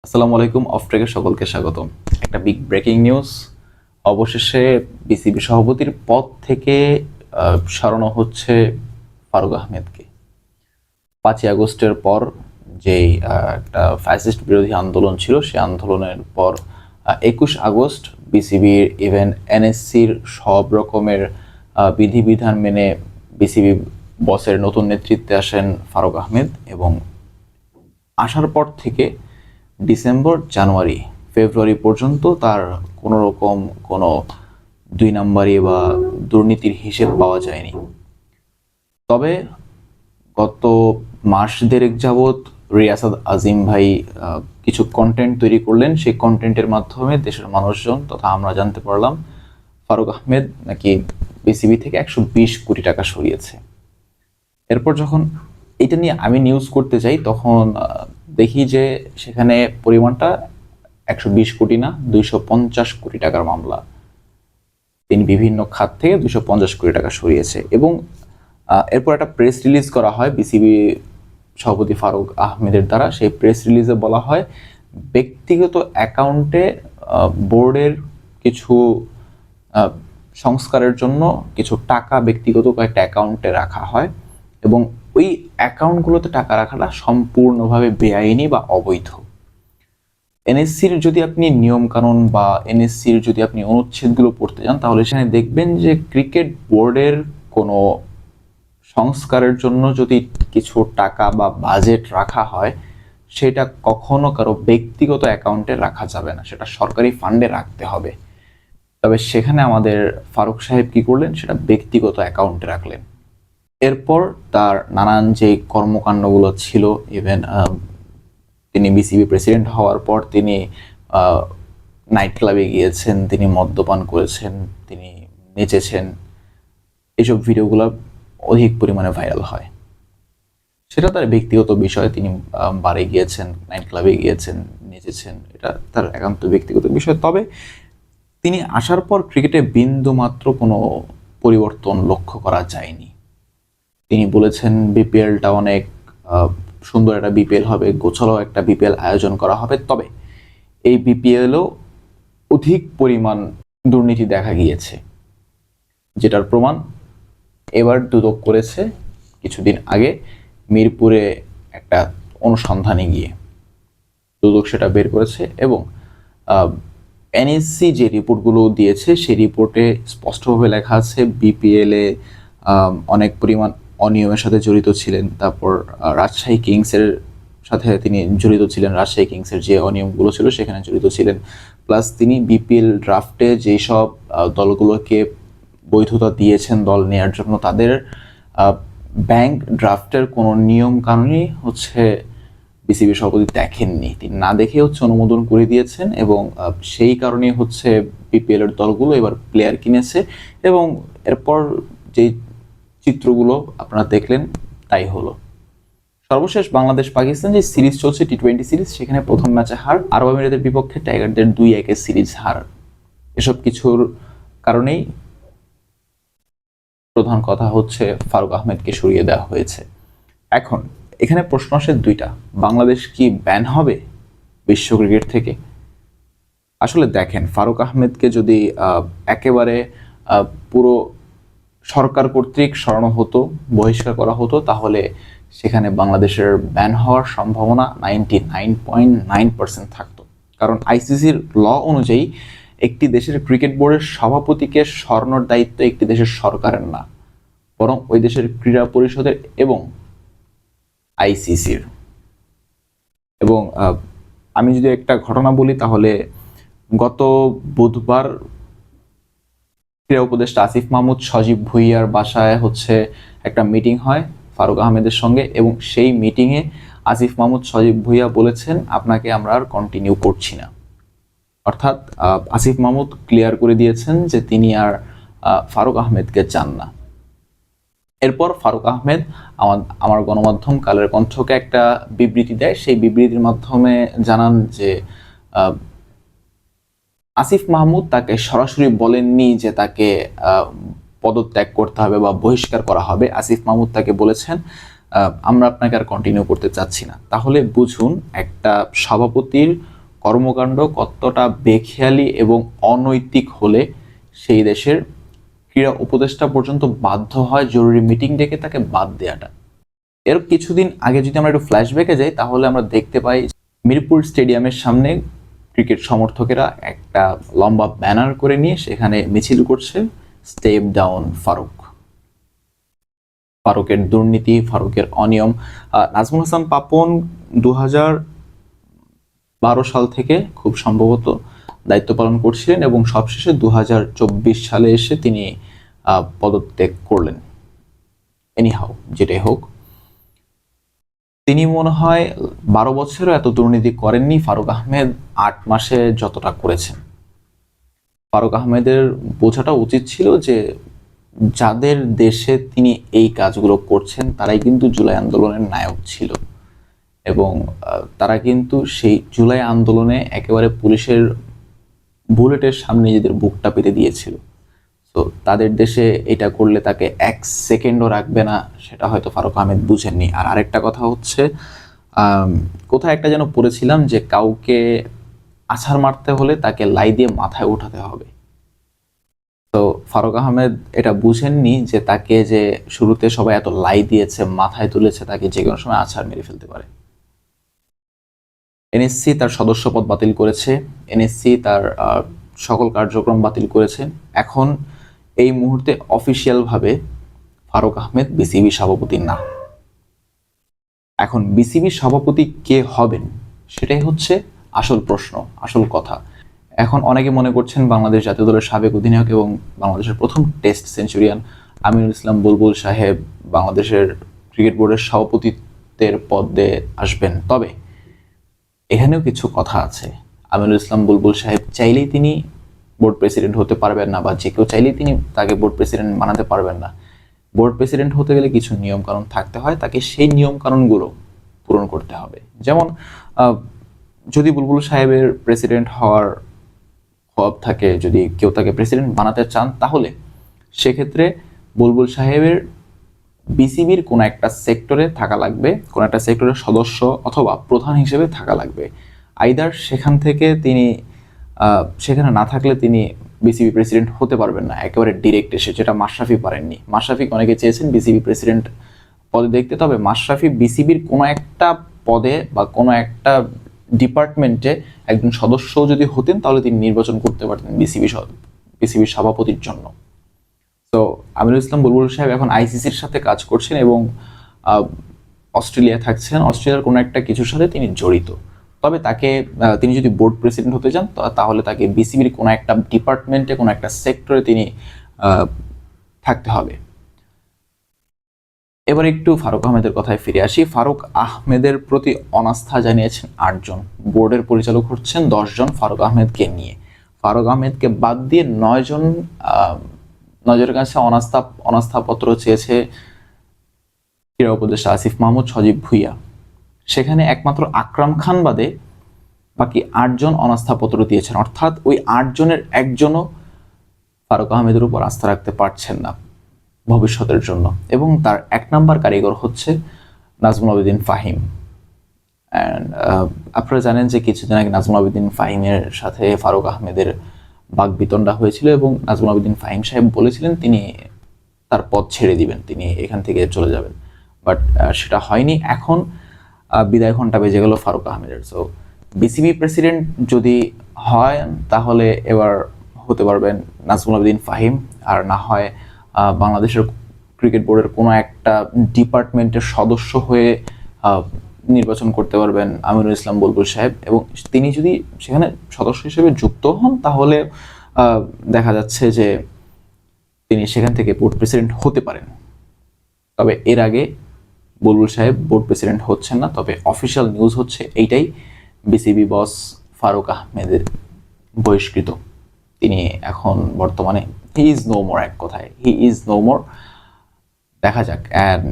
আসসালামু আলাইকুম। অফট্রেকের সকলকে স্বাগতম। একটা বিগ ব্রেকিং নিউজ, অবশেষে বিসিবি সভাপতির পদ থেকে সরানো হচ্ছে ফারুক আহমেদকে। 5ই আগস্টের পর যেই একটা ফ্যাসিস্ট বিরোধী আন্দোলন ছিল, সেই আন্দোলনের পর 21 আগস্ট বিসিবির ইভেন এনএসসির সব রকমের বিধিবিধান মেনে বিসিবি বসের নতুন নেতৃত্বে আসেন ফারুক আহমেদ, এবং আসার পর থেকে ডিসেম্বর, জানুয়ারি, ফেব্রুয়ারি পর্যন্ত তার কোনো রকম কোনো দুই নাম্বারি বা দুর্নীতির হিসেব পাওয়া যায়নি। তবে গত মাস দেড়েক যাবৎ রিয়াসাত আজিম ভাই কিছু কন্টেন্ট তৈরি করলেন। সেই কন্টেন্টের মাধ্যমে দেশের মানুষজন তথা আমরা জানতে পারলাম ফারুক আহমেদ নাকি বিসিবি থেকে 120 কোটি টাকা সরিয়েছে। এরপর যখন এটা নিয়ে আমি নিউজ করতে যাই, তখন দেখি যে সেখানে পরিমাণটা 120 কোটি না, 250 কোটি টাকার মামলা। তিনি বিভিন্ন খাত থেকে 250 কোটি টাকা সরিয়েছে। এবং এরপর একটা প্রেস রিলিজ করা হয় বিসিবি সভাপতি ফারুক আহমেদের দ্বারা। সেই প্রেস রিলিজে বলা হয় ব্যক্তিগত অ্যাকাউন্টে বোর্ডের কিছু সংস্কারের জন্য কিছু টাকা ব্যক্তিগত কয়েকটা অ্যাকাউন্টে রাখা হয়, এবং ওই অ্যাকাউন্টগুলোতে টাকা রাখাটা সম্পূর্ণভাবে বেআইনি বা অবৈধ। এনএসসির যদি আপনি নিয়মকানুন বা এনএসসির যদি আপনি অনুচ্ছেদগুলো পড়তে যান, তাহলে সেখানে দেখবেন যে ক্রিকেট বোর্ডের কোনো সংস্কারের জন্য যদি কিছু টাকা বা বাজেট রাখা হয়, সেটা কখনো কারো ব্যক্তিগত অ্যাকাউন্টে রাখা যাবে না, সেটা সরকারি ফান্ডে রাখতে হবে। তবে সেখানে আমাদের ফারুক সাহেব কি করলেন, সেটা ব্যক্তিগত অ্যাকাউন্টে রাখলেন। এরপর তার নানান যে কর্মকাণ্ডগুলো ছিল, ইভেন তিনি বিসিবি প্রেসিডেন্ট হওয়ার পর তিনি নাইট ক্লাবে গিয়েছেন, তিনি মদ্যপান করেছেন, তিনি নেচেছেন, এইসব ভিডিওগুলো অধিক পরিমাণে ভাইরাল হয়। সেটা তার ব্যক্তিগত বিষয়, তিনি বারে গিয়েছেন, নাইট ক্লাবে গিয়েছেন, নেচেছেন, এটা তার একান্ত ব্যক্তিগত বিষয়। তবে তিনি আসার পর ক্রিকেটে বিন্দু মাত্র কোনো পরিবর্তন লক্ষ্য করা যায়নি। তিনি বলেছেন বিপিএলটা অনেক সুন্দর একটা বিপিএল হবে, গোছালো একটা বিপিএল আয়োজন করা হবে। তবে এই বিপিএলও অধিক পরিমাণ দুর্নীতি দেখা গিয়েছে, যেটার প্রমাণ এবার দুদক করেছে কিছুদিন আগে মিরপুরে একটা অনুসন্ধানে গিয়ে। দুদক সেটা বের করেছে, এবং এনএসসি যে রিপোর্টগুলো দিয়েছে সেই রিপোর্টে স্পষ্টভাবে লেখা আছে বিপিএলে অনেক পরিমাণ অনিয়মের সাথে জড়িত ছিলেন। তারপর রাজশাহী কিংসের সাথে তিনি জড়িত ছিলেন, রাজশাহী কিংসের যে অনিয়মগুলো ছিল সেখানে জড়িত ছিলেন। প্লাস তিনি বিপিএল ড্রাফটে যেসব দলগুলোকে বৈধতা দিয়েছেন দল নেয়ার জন্য, তাদের ব্যাংক ড্রাফটের কোনো নিয়ম কানুনই বিসিবি সভাপতি দেখেননি। তিনি না দেখে অনুমোদন করে দিয়েছেন, এবং সেই কারণেই বিপিএল এর দলগুলো এবার প্লেয়ার কিনেছে। এবং এরপর যে চিত্রগুলো আপনারা দেখলেন তাই হলো। সর্বশেষ বাংলাদেশ পাকিস্তান যে সিরিজ চলছে, টি-20 সিরিজ, সেখানে প্রথম ম্যাচে হার, আরব আমিরাতের বিপক্ষে টাইগারদের 2-1 সিরিজ হার। এসব কিছুর কারণেই প্রধান কথা ফারুক আহমেদকে সরিয়ে দেওয়া হয়েছে। এখন এখানে প্রশ্ন আসে দুইটা, বাংলাদেশ কি ব্যান হবে বিশ্ব ক্রিকেট থেকে? আসলে দেখেন, ফারুক আহমেদকে যদি একেবারে পুরো সরকার কর্তৃক সরানো হতো, বহিষ্কার করা হতো, তাহলে সেখানে বাংলাদেশের ব্যান হওয়ার সম্ভাবনা 99.9% থাকতো। কারণ আইসিসির ল অনুযায়ী একটি দেশের ক্রিকেট বোর্ডের সভাপতিকে সরানোর দায়িত্ব একটি দেশের সরকারের না, বরং ওই দেশের ক্রীড়া পরিষদের এবং আইসিসির। এবং আমি যদি একটা ঘটনা বলি, তাহলে গত বুধবার ক্রীড়া উপদেষ্টা আসিফ মাহমুদ সজীব ভুঁইয়ার বাসায় একটা মিটিং হয় ফারুক আহমেদের সঙ্গে, এবং সেই মিটিংয়ে আসিফ মাহমুদ সজীব ভুঁইয়া বলেছেন আপনাকে আমরা আর কন্টিনিউ করছি না। অর্থাৎ আসিফ মাহমুদ ক্লিয়ার করে দিয়েছেন যে তিনি আর ফারুক আহমেদকে চান না। এরপর ফারুক আহমেদ আমার গণমাধ্যম কালের কণ্ঠকে একটা বিবৃতি দেয়। সেই বিবৃতির মাধ্যমে জানান যে আসিফ মাহমুদ তাকে সরাসরি বলেননি যে তাকে পদত্যাগ করতে হবে বা বহিষ্কার করা হবে। আসিফ মাহমুদ তাকে বলেছেন আমরা আপনাকে আর কন্টিনিউ করতে চাচ্ছি না। তাহলে বুঝুন, একটা সভাপতির কর্মকাণ্ড কতটা বেখেয়ালি এবং অনৈতিক হলে সেই দেশের ক্রীড়া উপদেষ্টা পর্যন্ত বাধ্য হয় জরুরি মিটিং ডেকে তাকে বাদ দেওয়াটা। এর কিছুদিন আগে যদি আমরা একটু ফ্ল্যাশব্যাকে যাই তাহলে আমরা দেখতে পাই মিরপুর স্টেডিয়ামের সামনে ক্রিকেট সমর্থকেরা একটা লম্বা ব্যানার করে নিয়ে সেখানে মিছিল করছে, স্টেপ ডাউন ফারুক, ফারুকের দুর্নীতি, ফারুকের অনিয়ম। নাজমুল হাসান পাপন 2012 সাল থেকে খুব সম্ভবত দায়িত্ব পালন করছিলেন এবং সবশেষে 2024 সালে এসে তিনি পদত্যাগ করলেন। এনিহাও, যেটাই হোক, তিনি মনে হয় 12 বছরও এত দুর্নীতি করেননি ফারুক আহমেদ 8 মাসে যতটা করেছেন। ফারুক আহমেদের বোঝাটা উচিত ছিল যে যাদের দেশে তিনি এই কাজগুলো করছেন তারাই কিন্তু জুলাই আন্দোলনের নায়ক ছিল এবং তারা কিন্তু সেই জুলাই আন্দোলনে একেবারে পুলিশের বুলেটের সামনে নিজেদের বুকটা পেতে দিয়েছিল। তো তাদের দেশে এটা করলে তাকে 1 সেকেন্ডও রাখবে না, সেটা হয়তো ফারুক আহমেদ বুঝেননি। আর আরেকটা কথা হচ্ছে, কোথায় একটা যেন পড়েছিলাম যে কাউকে আছাড় মারতে হলে তাকে লাই দিয়ে মাথায় উঠাতে হবে। তো ফারুক আহমেদ এটা বুঝেননি যে তাকে যে শুরুতে সবাই এত লাই দিয়েছে, মাথায় তুলেছে, তাকে যে কোনো সময় আছাড় মেরে ফেলতে পারে। এনএসসি তার সদস্যপদ বাতিল করেছে, এনএসসি তার সকল কার্যক্রম বাতিল করেছে। এখন এই মুহূর্তে অফিসিয়ালভাবে ফারুক আহমেদ বিসিবি সভাপতি না। এখন বিসিবি সভাপতি কে হবেন সেটাই হচ্ছে আসল প্রশ্ন, আসল কথা। এখন অনেকে মনে করছেন বাংলাদেশ জাতীয় দলের সাবেক অধিনায়ক এবং বাংলাদেশের প্রথম টেস্ট সেঞ্চুরিয়ান আমিনুল ইসলাম বুলবুল সাহেব বাংলাদেশের ক্রিকেট বোর্ডের সভাপতিত্বের পদে আসবেন। তবে এখানেও কিছু কথা আছে। আমিনুল ইসলাম বুলবুল সাহেব চাইলেই তিনি বোর্ড প্রেসিডেন্ট হতে পারবেন না, বা যে কেউ চাইলেই তিনি তাকে বোর্ড প্রেসিডেন্ট বানাতে পারবেন না। বোর্ড প্রেসিডেন্ট হতে গেলে কিছু নিয়মকানুন থাকতে হয়, তাকে সেই নিয়মকানুনগুলো পূরণ করতে হবে। যেমন যদি বুলবুল সাহেবের প্রেসিডেন্ট হওয়ার খোয়াব থাকে, যদি কেউ তাকে প্রেসিডেন্ট বানাতে চান, তাহলে সেক্ষেত্রে বুলবুল সাহেবের বিসিবির কোনো একটা সেক্টরে থাকা লাগবে, কোনো একটা সেক্টরের সদস্য অথবা প্রধান হিসেবে থাকা লাগবে। আইদার সেখান থেকে তিনি সেখানে না থাকলে তিনি বিসিবি প্রেসিডেন্ট হতে পারবেন না একেবারে ডিরেক্ট এসে, যেটা মাশরাফি পারেননি। মাশরাফি অনেকে চেয়েছেন বিসিবি প্রেসিডেন্ট পদে দেখতে, তবে মাশরাফি বিসিবির কোনো একটা পদে বা কোনো একটা ডিপার্টমেন্টে একজন সদস্য যদি হতেন তাহলে তিনি নির্বাচন করতে পারতেন বিসিবির সভাপতির জন্য। তো আমিনুল ইসলাম বুলবুল সাহেব এখন আইসিসির সাথে কাজ করছেন এবং অস্ট্রেলিয়া থাকছেন, অস্ট্রেলিয়ার কোনো একটা কিছুর সাথে তিনি জড়িত। তবে তাকে তিনি যদি বোর্ড প্রেসিডেন্ট হতে চান তাহলে তাকে বিসিবির কোনো একটা ডিপার্টমেন্টে কোনো একটা সেক্টরে তিনি থাকতে হবে। এবার একটু ফারুক আহমেদের কথায় ফিরে আসি। ফারুক আহমেদের প্রতি অনাস্থা জানিয়েছেন 8 জন, বোর্ডের পরিচালক হচ্ছেন 10 জন ফারুক আহমেদকে নিয়ে। ফারুক আহমেদকে বাদ দিয়ে 9 জনের কাছে অনাস্থাপত্র চেয়েছে ক্রীড়া উপদেষ্টা আসিফ মাহমুদ, সজীব ভুইয়া। সেখানে একমাত্র আকরাম খান বাদে বাকি 8 জন অনাস্থাপত্র দিয়েছেন, অর্থাৎ ওই 8 জনের একজনও ফারুক আহমেদের উপর আস্থা রাখতে পারছেন না ভবিষ্যতের জন্য। এবং তার 1 নম্বর কারিগর হচ্ছে নাজমুল আবেদিন ফাহিম। অ্যান্ড আপনারা জানেন যে কিছুদিন আগে নাজমুল আবেদিন ফাহিমের সাথে ফারুক আহমেদের বাকবিতণ্ডা হয়েছিল এবং নাজমুল আবেদিন ফাহিম সাহেব বলেছিলেন তিনি তার পদ ছেড়ে দিবেন, তিনি এখান থেকে চলে যাবেন, বাট সেটা হয়নি। এখন বিদায় ঘণ্টা বেজে গেল ফারুক আহমেদের। সো বিসিবি প্রেসিডেন্ট যদি হয় তাহলে এবার হতে পারবেন নাজমুল আবেদিন ফাহিম, আর না হয় বাংলাদেশের ক্রিকেট বোর্ডের কোনো একটা ডিপার্টমেন্টের সদস্য হয়ে নির্বাচন করতে পারবেন আমিনুল ইসলাম বুলবুল সাহেব। এবং তিনি যদি সেখানে সদস্য হিসেবে যুক্ত হন তাহলে দেখা যাচ্ছে যে তিনি সেখান থেকে বোর্ড প্রেসিডেন্ট হতে পারেন। তবে এর আগে বুলবুল সাহেব বোর্ড প্রেসিডেন্ট হচ্ছেন না। তবে অফিসিয়াল নিউজ হচ্ছে এইটাই, বিসিবি বস ফারুক আহমেদের বহিষ্কৃত, তিনি এখন বর্তমানে হি ইজ নো মোর, এক কথায় হি ইজ নো মোর। দেখা যাক। অ্যান্ড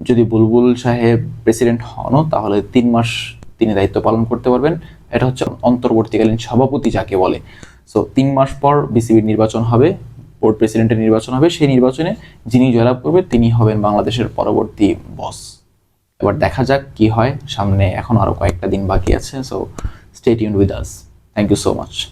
যদি বুলবুল সাহেব প্রেসিডেন্ট হনও তাহলে 3 মাস তিনি দায়িত্ব পালন করতে পারবেন। এটা হচ্ছে অন্তর্বর্তীকালীন সভাপতি যাকে বলে। সো 3 মাস পর বিসিবির নির্বাচন হবে, বোর্ড প্রেসিডেন্টের নির্বাচন হবে, সেই নির্বাচনে যিনি জয়লাভ করবে তিনি হবেন বাংলাদেশের পরবর্তী বস। এবার দেখা যাক কি হয়, সামনে এখন আরো কয়েকটা দিন বাকি আছে। So Stay tuned with us. Thank you so much.